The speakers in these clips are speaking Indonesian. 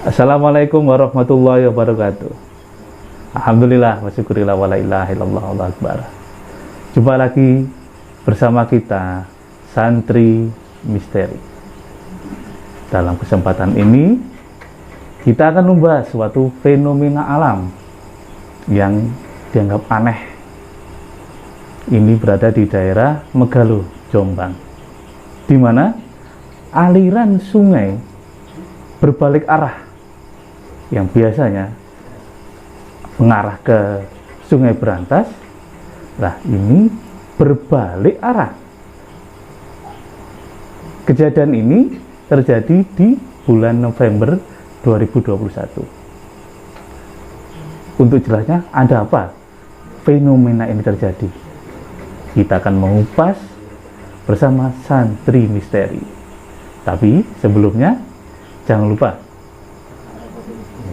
Assalamualaikum warahmatullahi wabarakatuh. Alhamdulillah, wasyukurillah, wa la ilaha illallah, Allahu akbar. Jumpa lagi bersama kita, Santri Misteri. Dalam kesempatan ini, kita akan membahas suatu fenomena alam yang dianggap aneh. Ini berada di daerah Megalo, Jombang, di mana aliran sungai berbalik arah yang biasanya mengarah ke Sungai Berantas. Nah, ini berbalik arah. Kejadian ini terjadi di bulan November 2021. Untuk jelasnya, ada apa fenomena ini terjadi? Kita akan mengupas bersama Santri Misteri. Tapi sebelumnya, jangan lupa,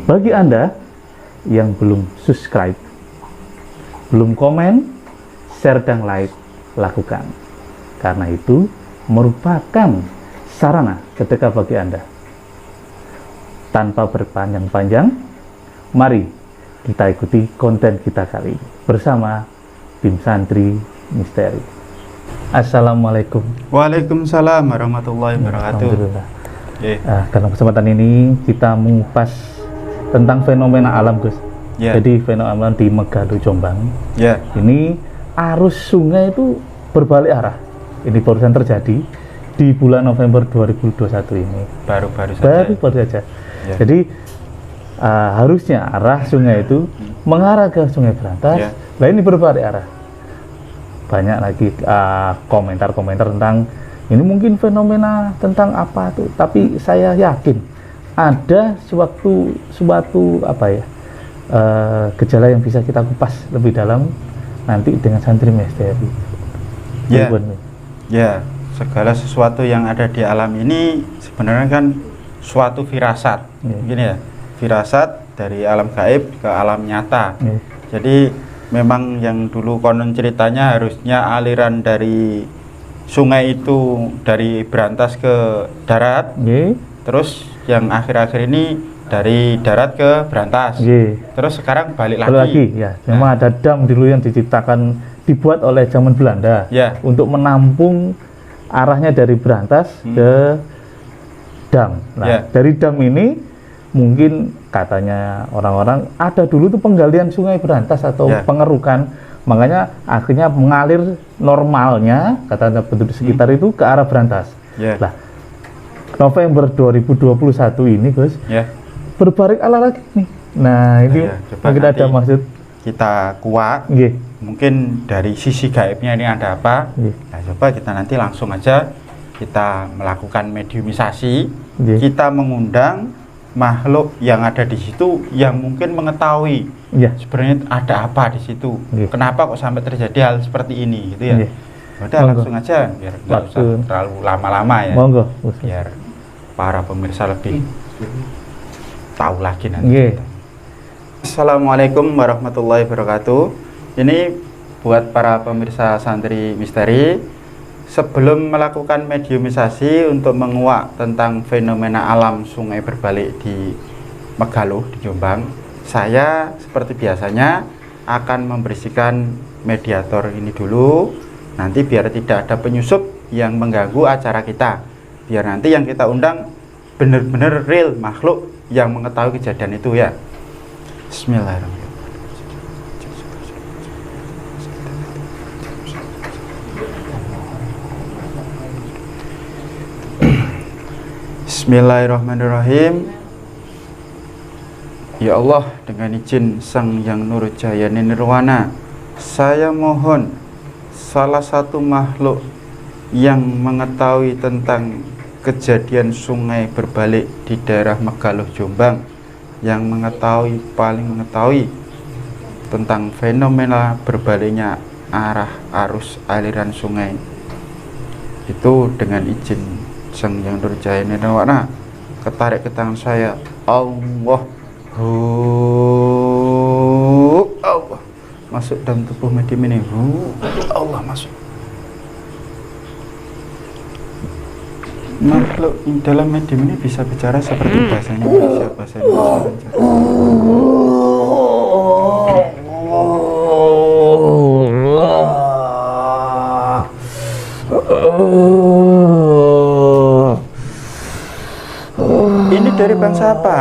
bagi Anda yang belum subscribe, belum komen, share dan like, lakukan. Karena itu merupakan sarana sedekah bagi Anda. Tanpa berpanjang-panjang, mari kita ikuti konten kita kali ini bersama tim Santri Misteri. Assalamualaikum. Waalaikumsalam warahmatullahi wabarakatuh. Alhamdulillah. Dalam kesempatan ini kita mengupas tentang fenomena alam, Gus. Jadi fenomena alam di Megalo, Jombang. Ini arus sungai itu berbalik arah. Ini barusan terjadi di bulan November 2021 ini. Baru saja. Jadi harusnya arah sungai itu mengarah ke Sungai Berantas. Nah, ini berbalik arah. Banyak lagi komentar-komentar tentang ini mungkin fenomena tentang apa tuh. Tapi saya yakin ada suatu gejala yang bisa kita kupas lebih dalam nanti dengan Santri Misteri. Segala sesuatu yang ada di alam ini sebenarnya kan suatu firasat, begini ya, firasat dari alam gaib ke alam nyata. Jadi memang yang dulu konon ceritanya harusnya aliran dari sungai itu dari Berantas ke darat, terus yang akhir-akhir ini dari darat ke Berantas, terus sekarang balik lagi. Memang ada dam dulu yang dibuat oleh zaman Belanda untuk menampung arahnya dari Berantas ke dam. Nah, dari dam ini mungkin katanya orang-orang ada dulu tuh penggalian Sungai Berantas atau pengerukan, makanya akhirnya mengalir normalnya katanya penduduk sekitar itu ke arah Berantas. Lah, November 2021 ini, Gus, berbalik arah lagi nih. Nah, ini mungkin ada maksud kita kuat. Mungkin dari sisi gaibnya ini ada apa? Nah, coba kita nanti langsung aja kita melakukan mediumisasi. Kita mengundang makhluk yang ada di situ yang mungkin mengetahui sebenarnya ada apa di situ. Kenapa kok sampai terjadi hal seperti ini, gitu ya? Udah langsung aja biar nggak usah terlalu lama-lama ya. Biar para pemirsa lebih tahu lagi nanti. Assalamualaikum warahmatullahi wabarakatuh. Ini buat para pemirsa Santri Misteri, sebelum melakukan mediumisasi untuk menguak tentang fenomena alam sungai berbalik di Megalo, di Jombang, saya seperti biasanya akan membersihkan mediator ini dulu. Nanti biar tidak ada penyusup yang mengganggu acara kita. Biar nanti yang kita undang benar-benar real makhluk yang mengetahui kejadian itu ya. Bismillahirrahmanirrahim. Bismillahirrahmanirrahim. Ya Allah, dengan izin Sang Yang Nur Jaya Nirwana, saya mohon salah satu makhluk yang mengetahui tentang kejadian sungai berbalik di daerah Megalo, Jombang, yang paling mengetahui tentang fenomena berbaliknya arah arus aliran sungai itu, dengan izin Sang Yang Nur Jaya Nirwana, ketarik ke tangan saya. Allah masuk dalam tubuh medium ini. Allah masuk. makhluk dalam medium ini bisa bicara seperti bahasa Indonesia, bahasa Indonesia. Ini dari bangsa apa?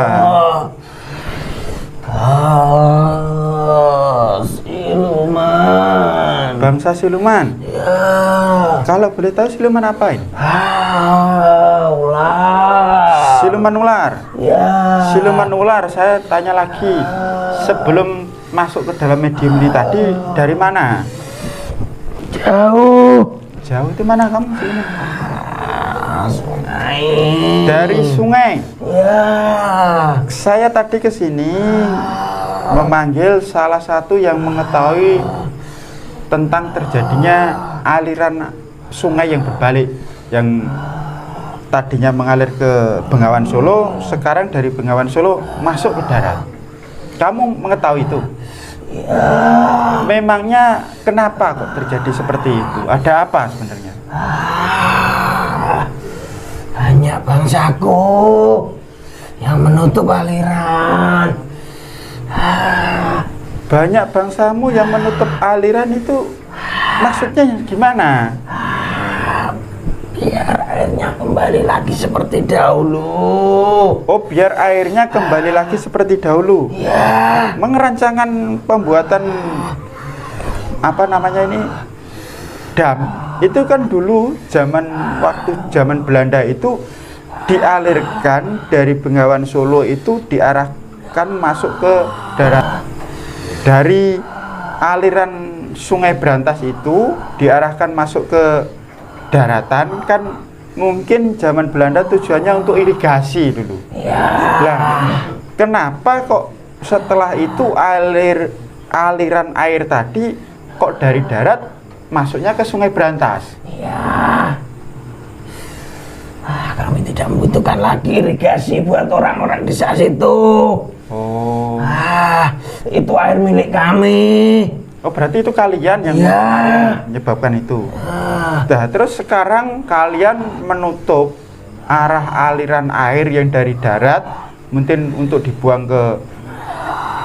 Siluman. Bangsa siluman? Ya. Kalau boleh tahu siluman apa ini? Ular. Siluman ular? Ya. Siluman ular, saya tanya lagi. Sebelum masuk ke dalam medium ini tadi, dari mana? Jauh. Jauh itu mana kamu? Sungai. Dari sungai? Ya. Saya tadi ke sini memanggil salah satu yang mengetahui tentang terjadinya aliran sungai yang berbalik, yang tadinya mengalir ke Bengawan Solo, sekarang dari Bengawan Solo masuk ke darat. Kamu mengetahui itu? Ya. Memangnya kenapa kok terjadi seperti itu? Ada apa sebenarnya? Hanya bangsaku yang menutup aliran. Banyak bangsamu yang menutup aliran itu maksudnya gimana? Biar airnya kembali lagi seperti dahulu. Oh, biar airnya kembali lagi seperti dahulu. Ya. Mengerancangkan pembuatan apa namanya ini, dam itu kan dulu waktu zaman Belanda itu dialirkan dari Bengawan Solo, itu diarahkan masuk ke darat. Dari aliran Sungai Brantas itu diarahkan masuk ke daratan, kan mungkin zaman Belanda tujuannya untuk irigasi dulu. Nah, kenapa kok setelah itu aliran air tadi kok dari darat masuknya ke Sungai Brantas? Kami tidak membutuhkan lagi irigasi buat orang-orang desa situ. Oh. Itu air milik kami. Oh, berarti itu kalian yang menyebabkan itu. Nah, terus sekarang kalian menutup arah aliran air yang dari darat, mungkin untuk dibuang ke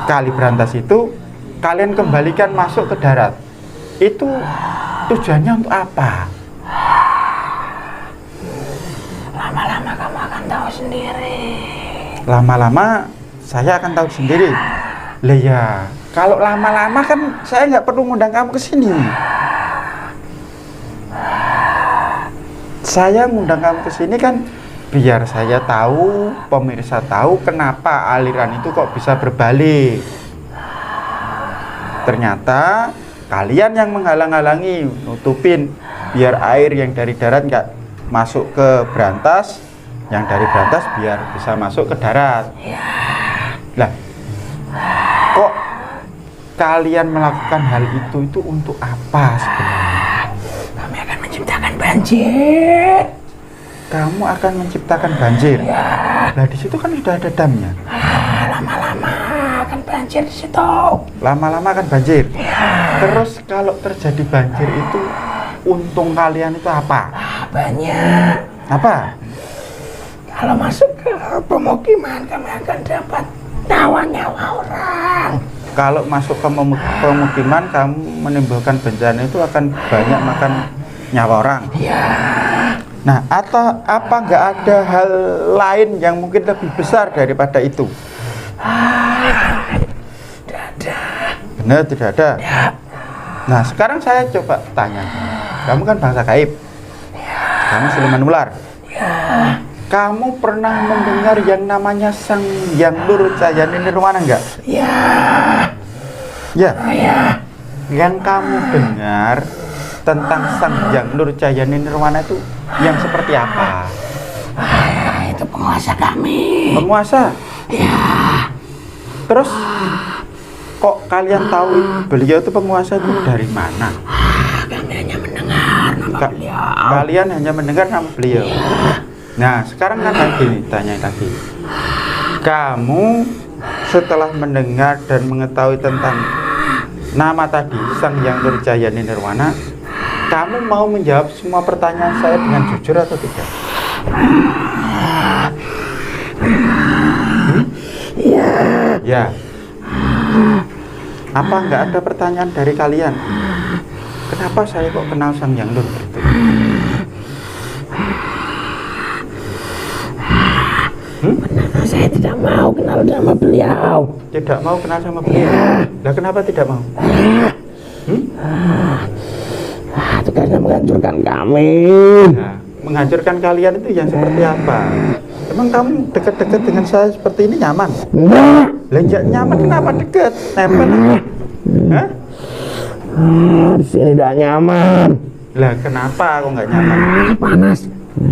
Kali Brantas itu, kalian kembalikan masuk ke darat. Itu tujuannya untuk apa? Lama-lama kamu akan tahu sendiri. Lama-lama saya akan tahu sendiri. Lah ya, kalau lama-lama kan saya nggak perlu ngundang kamu ke sini. Saya ngundang kamu ke sini kan biar saya tahu, pemirsa tahu kenapa aliran itu kok bisa berbalik. Ternyata kalian yang menghalang-halangi, nutupin biar air yang dari darat nggak masuk ke Brantas, yang dari Brantas biar bisa masuk ke darat. Lah, kok kalian melakukan hal itu untuk apa sebenarnya? Kami akan menciptakan banjir. Kamu akan menciptakan banjir? Nah, di situ kan sudah ada damnya. Lama-lama akan banjir di situ. Lama-lama akan banjir. Terus kalau terjadi banjir itu untung kalian itu apa? Banyak. Apa? Kalau masuk ke pemukiman kami akan dapat nyawa orang. Kalau masuk ke pemukiman kamu menimbulkan bencana itu akan banyak makan nyawa orang. Nah, atau apa nggak ada hal lain yang mungkin lebih besar daripada itu? Tidak ada. Benar, tidak ada. Nah, sekarang saya coba tanya. Kamu kan bangsa gaib. Kamu siluman ular. Kamu pernah mendengar yang namanya Sang Hyang Lur Cayani Nirwana enggak? Ya. Yang kamu dengar tentang Sang Hyang Lur Cayani Nirwana itu yang seperti apa? Itu penguasa kami. Penguasa? Terus kok kalian tahu beliau itu penguasa itu dari mana? Kami hanya mendengar nama beliau. Kalian hanya mendengar nama beliau. Nah, sekarang kan lagi tanya lagi. Kamu setelah mendengar dan mengetahui tentang nama tadi Sang Hyang Lur Cayani Nirwana, kamu mau menjawab semua pertanyaan saya dengan jujur atau tidak? Ya. Apa nggak ada pertanyaan dari kalian? Kenapa saya kok kenal Sang Hyang Lur gitu? Benar, saya tidak mau kenal sama beliau. Tidak mau kenal sama beliau? Nah, kenapa tidak mau? Tugasnya menghancurkan kami. Nah, menghancurkan kalian itu yang seperti apa? Emang kamu dekat-dekat dengan saya seperti ini nyaman? Enggak. Lenjak nyaman kenapa dekat? Nempel? Hah? Di sini tidak nyaman. Lah kenapa kok nggak nyaman? Panas.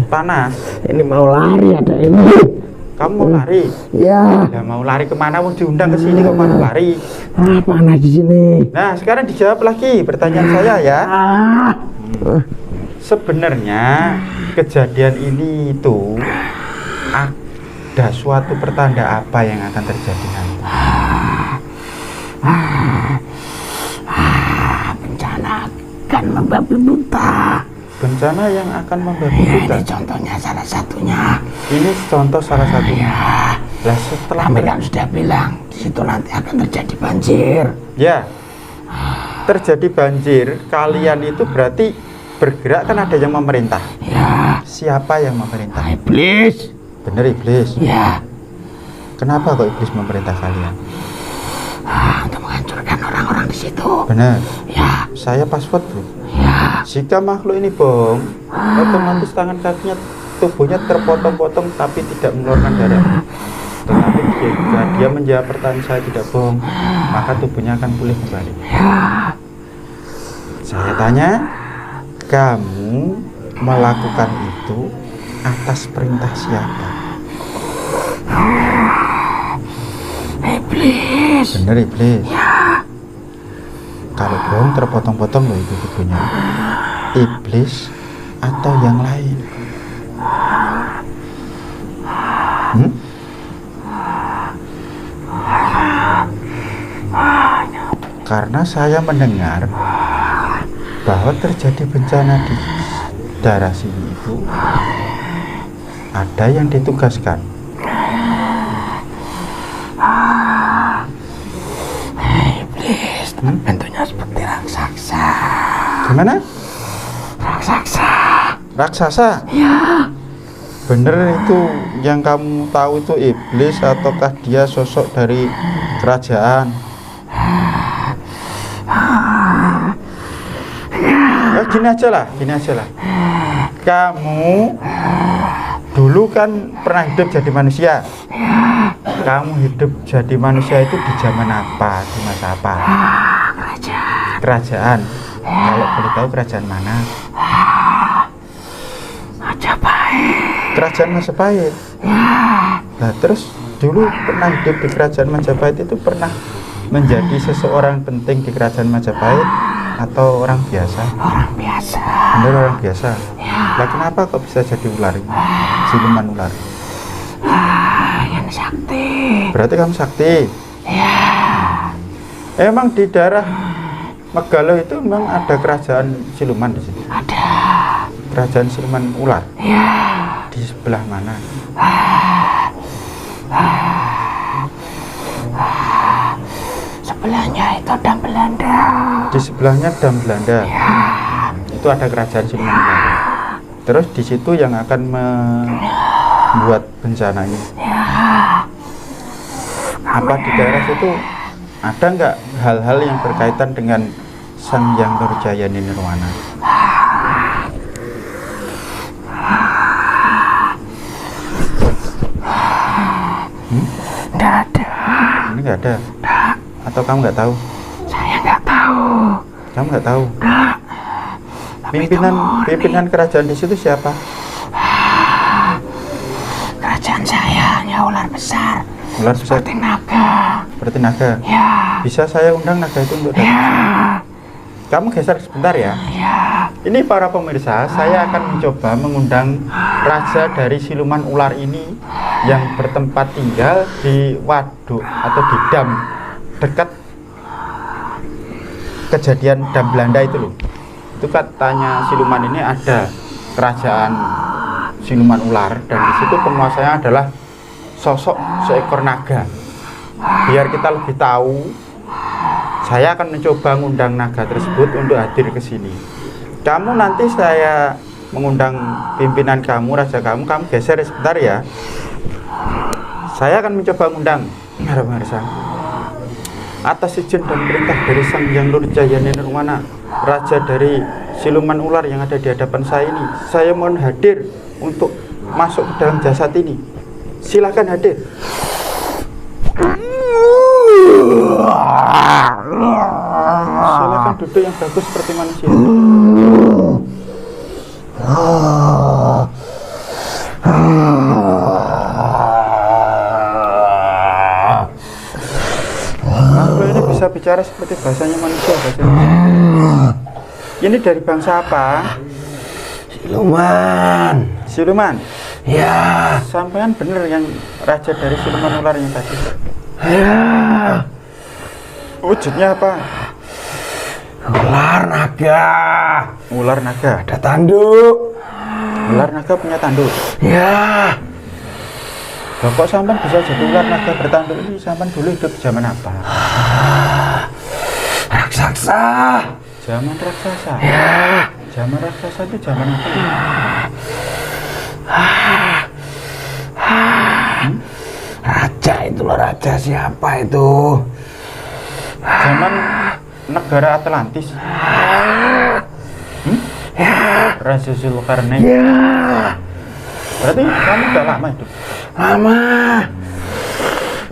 Panas. Ini mau lari ada ini. Kamu mau lari? Ya. Lah mau lari kemana? Mau diundang ke sini kok mau lari? Panas di sini. Nah sekarang dijawab lagi pertanyaan saya ya. Sebenarnya kejadian ini itu ada suatu pertanda apa yang akan terjadi nanti? Bencana akan membabi buta. Bencana yang akan membabi buta. Ini contohnya salah satunya. Ini contoh salah satunya. Lah setelah Kami kan sudah bilang di situ nanti akan terjadi banjir. Ya, terjadi banjir. Kalian itu berarti bergerak kan ada yang memerintah. Ya. Siapa yang memerintah? Iblis. Bener iblis. Ya. Kenapa kok iblis memerintah kalian? Untuk menghancurkan orang-orang di situ. Benar. Ya. Saya password bro. Ya. Jika makhluk ini bohong, otomatis tangan kakinya, tubuhnya terpotong-potong tapi tidak mengeluarkan darah. Tetapi jika dia menjawab pertanyaan saya tidak bohong, maka tubuhnya akan pulih kembali. Saya tanya, kamu melakukan itu atas perintah siapa? Iblis. Bener iblis. Kalau bohong terpotong-potong loh itu tubuhnya. Iblis atau yang lain? Karena saya mendengar bahwa terjadi bencana di daerah sini itu ada yang ditugaskan. Iblis. Bentuknya seperti raksasa. Gimana? Raksasa. Raksasa? Ya. Bener itu yang kamu tahu itu iblis ataukah dia sosok dari kerajaan? Ya, gini aja lah. Kamu dulu kan pernah hidup jadi manusia. Kamu hidup jadi manusia itu di zaman apa? Di masa apa? Kerajaan. Kalau boleh tahu kerajaan mana? Majapahit. Kerajaan Majapahit. Nah terus dulu pernah hidup di kerajaan Majapahit itu pernah menjadi seseorang penting di kerajaan Majapahit atau orang biasa? Orang biasa. Bener orang biasa. Lah kenapa kok bisa jadi ular ini? Siluman ular. Yang sakti. Berarti kamu sakti. Ya. Emang di daerah Megalo itu memang ada kerajaan siluman di sini? Ada. Kerajaan siluman ular? Ya. Di sebelah mana? Sebelahnya itu Dam Belanda. Di sebelahnya Dam Belanda. Ya. Itu ada kerajaan siluman ular. Terus di situ yang akan membuat bencana ini. Ya. Apa di daerah situ ada nggak hal-hal yang berkaitan dengan Sang Hyang Nurjayani Nirwana? Nggak ada. Ini nggak ada. Atau kamu nggak tahu? Saya nggak tahu. Kamu nggak tahu? Nggak. Pimpinan kerajaan di situ siapa? Kerajaan saya hanya ular besar. Ular besar. Seperti naga. Seperti naga. Ya. Bisa saya undang naga itu untuk datang? Ya. Kamu geser sebentar ya. Ya. Ini para pemirsa, saya akan mencoba mengundang raja dari siluman ular ini yang bertempat tinggal di waduk atau di dam dekat kejadian Dam Belanda itu loh. Itu katanya siluman ini ada kerajaan siluman ular, dan di situ penguasanya adalah sosok seekor naga. Biar kita lebih tahu, saya akan mencoba ngundang naga tersebut untuk hadir ke sini. Kamu nanti saya mengundang pimpinan kamu, raja kamu geser sebentar ya. Saya akan mencoba ngundang Ngarsa. Atas izin dan perintah dari Sang Hyang Nurjaya Nirwana, raja dari siluman ular yang ada di hadapan saya ini, saya mohon hadir untuk masuk ke dalam jasad ini. Silakan hadir. Silakan duduk yang bagus seperti manusia. Aku ini bisa bicara seperti bahasanya manusia, Ini dari bangsa apa? Siluman. Siluman? Ya. Sampean bener yang raja dari siluman ular yang tadi? Ya. Wujudnya apa? Ular naga. Ular naga? Ada tanduk. Ular naga punya tanduk? Ya. Loh, kok sampean bisa jadi ular naga bertanduk ini? Sampean dulu hidup zaman apa? Raksasa. Zaman raksasa? Ya. Zaman raksasa itu zaman apa? Raja itu loh, raja siapa itu? Zaman negara Atlantis. Raja Zulkarnain. Ya. Berarti kamu udah lama hidup? Lama.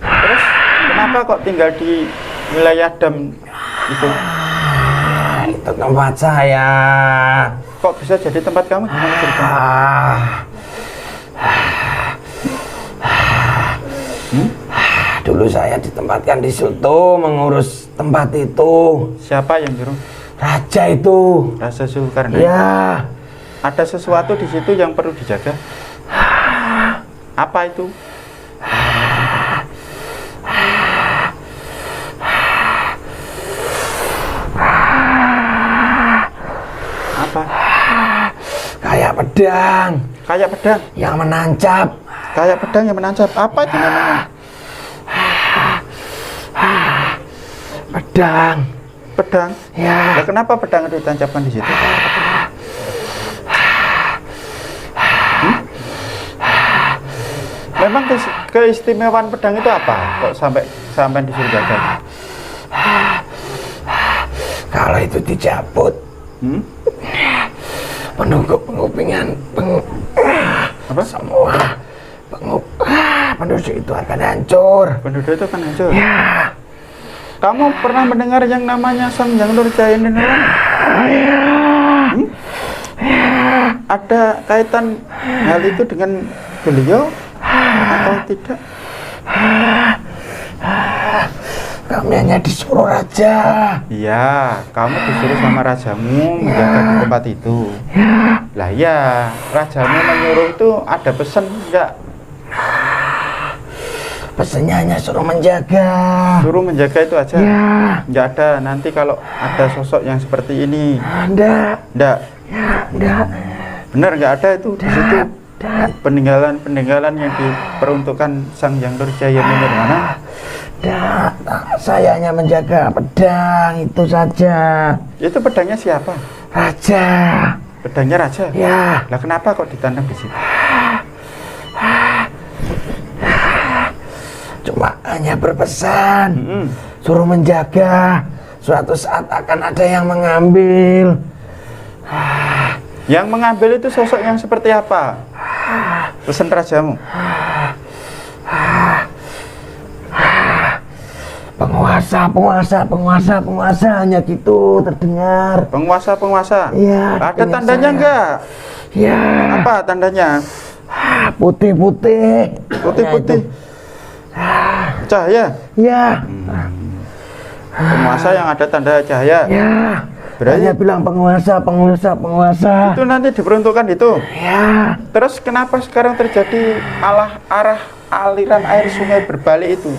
Terus kenapa kok tinggal di wilayah Dam itu? Itu tempat saya. Kok bisa jadi tempat kamu? Gimana ceritanya? Dulu saya ditempatkan di situ mengurus tempat itu. Siapa yang nyuruh? Raja itu. Raja Zulkarnain. Ya. Ada sesuatu di situ yang perlu dijaga. Apa itu? Apa? Kayak pedang. Kayak pedang yang menancap. Kayak pedang yang menancap. Apa itu namanya? Pedang. Pedang? Ya. Nah, kenapa pedang itu ditancapkan di situ? Memang keistimewaan pedang itu apa? Kok sampai disuruh jaga? Kalau itu dicabut, pengupingan apa? Semua penduduk itu akan hancur. Penduduk itu akan hancur? Ya. Kamu pernah mendengar yang namanya Sang Hyang Nurjaya Nirwana? Ya. Ada kaitan hal itu dengan beliau atau tidak? Kami hanya disuruh raja. Iya, kamu disuruh sama rajamu menjaga di tempat itu. Lah ya, rajamu menyuruh itu ada pesan enggak? Pesannya hanya suruh menjaga. Suruh menjaga itu aja? Ya. Enggak ada nanti kalau ada sosok yang seperti ini? Enggak. Enggak? Ya, enggak. Benar enggak ada itu di situ? Peninggalan yang diperuntukkan Sang Hyang Nurjaya Nirwana? Enggak, saya hanya menjaga pedang itu saja. Itu pedangnya siapa? Raja. Pedangnya raja? Ya. Lah kenapa kok ditanam di situ? Cuma hanya berpesan, suruh menjaga. Suatu saat akan ada yang mengambil. Yang mengambil itu sosok yang seperti apa? Pesan rajamu? Penguasa hanya gitu terdengar. Penguasa. Iya. Ada tandanya enggak? Ya. Apa tandanya? Putih-putih. Putih-putih. Cahaya. Ya. Penguasa yang ada tanda cahaya. Ya. Berarti hanya bilang penguasa. itu nanti diperuntukkan itu. Ya. Terus kenapa sekarang terjadi arah aliran air sungai berbalik itu?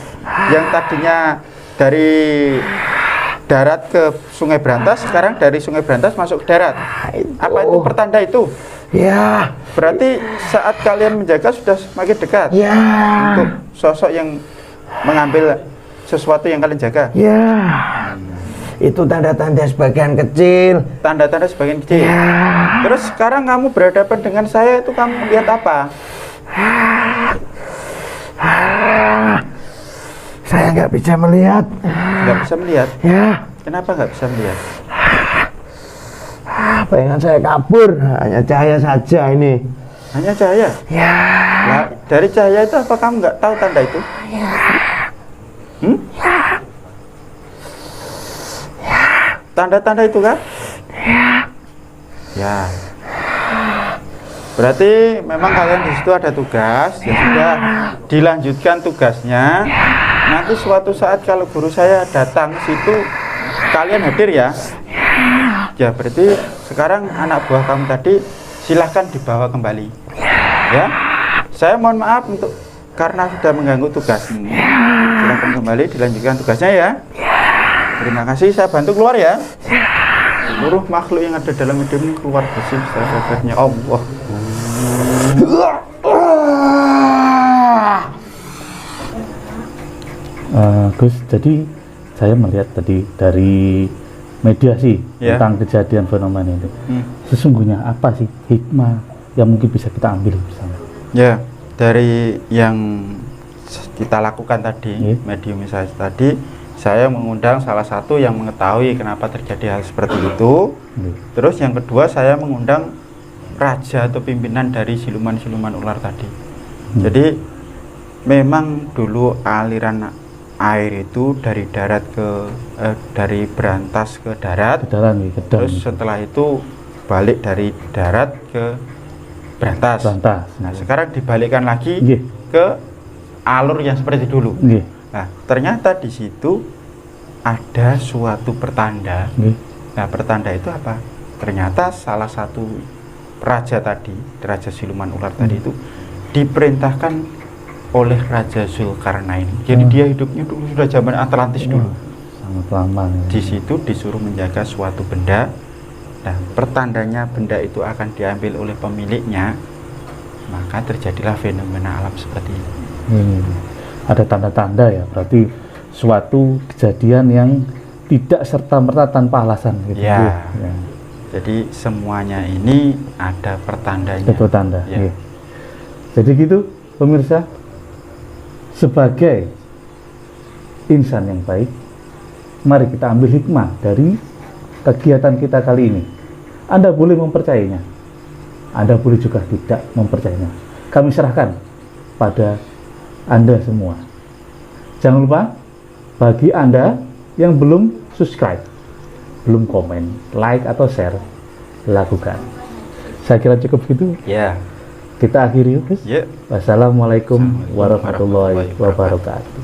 Yang tadinya dari darat ke Sungai Brantas, sekarang dari Sungai Brantas masuk ke darat. Apa itu pertanda itu? Ya. Berarti saat kalian menjaga sudah semakin dekat. Ya. Untuk sosok yang mengambil sesuatu yang kalian jaga. Ya. Itu tanda-tanda sebagian kecil. Tanda-tanda sebagian kecil. Ya. Terus sekarang kamu berhadapan dengan saya itu kamu lihat apa? Saya nggak bisa melihat. Nggak bisa melihat? Ya. Kenapa nggak bisa melihat? Bayangan saya kabur, hanya cahaya saja ini. Hanya cahaya? Ya. Nah, dari cahaya itu apa kamu nggak tahu tanda itu? Ya. Tanda-tanda itu kan? Ya. Ya. Berarti memang kalian di situ ada tugas, ya sudah dilanjutkan tugasnya. Nanti suatu saat kalau guru saya datang ke situ, kalian hadir ya. Ya, berarti sekarang anak buah kamu tadi silahkan dibawa kembali. Ya. Saya mohon maaf untuk karena sudah mengganggu tugas ini. Silahkan kembali dilanjutkan tugasnya ya. Terima kasih, saya bantu keluar ya. Seluruh makhluk yang ada dalam hidup ini keluar bersih sehatnya Allah. Gus, jadi saya melihat tadi dari mediasi tentang kejadian fenomena ini. Sesungguhnya apa sih hikmah yang mungkin bisa kita ambil bersama? Ya, dari yang kita lakukan tadi, mediumisasi tadi, saya mengundang salah satu yang mengetahui kenapa terjadi hal seperti itu. Terus yang kedua, saya mengundang raja atau pimpinan dari siluman-siluman ular tadi. Jadi memang dulu aliran air itu dari darat dari berantas ke darat, terus setelah itu balik dari darat ke berantas. Nah, sekarang dibalikkan lagi ke alur yang seperti dulu. Nah, ternyata di situ ada suatu pertanda. Nah, pertanda itu apa? Ternyata salah satu raja tadi, raja siluman ular tadi itu diperintahkan oleh Raja Zulkarnain. Jadi dia hidupnya dulu sudah zaman Atlantis dulu. Sangat lama. Di situ disuruh menjaga suatu benda. Nah, pertandanya benda itu akan diambil oleh pemiliknya, maka terjadilah fenomena alam seperti ini. Ada tanda-tanda ya, berarti suatu kejadian yang tidak serta-merta tanpa alasan gitu. Ya. Jadi semuanya ini ada pertandanya. Itu tanda. Jadi gitu pemirsa, sebagai insan yang baik, mari kita ambil hikmah dari kegiatan kita kali ini. Anda boleh mempercayainya, Anda boleh juga tidak mempercayainya. Kami serahkan pada Anda semua. Jangan lupa, bagi Anda yang belum subscribe, belum komen, like atau share, lakukan. Saya kira cukup gitu. Ya. Kita akhiri, Gus. Ya. Wassalamualaikum warahmatullahi wabarakatuh.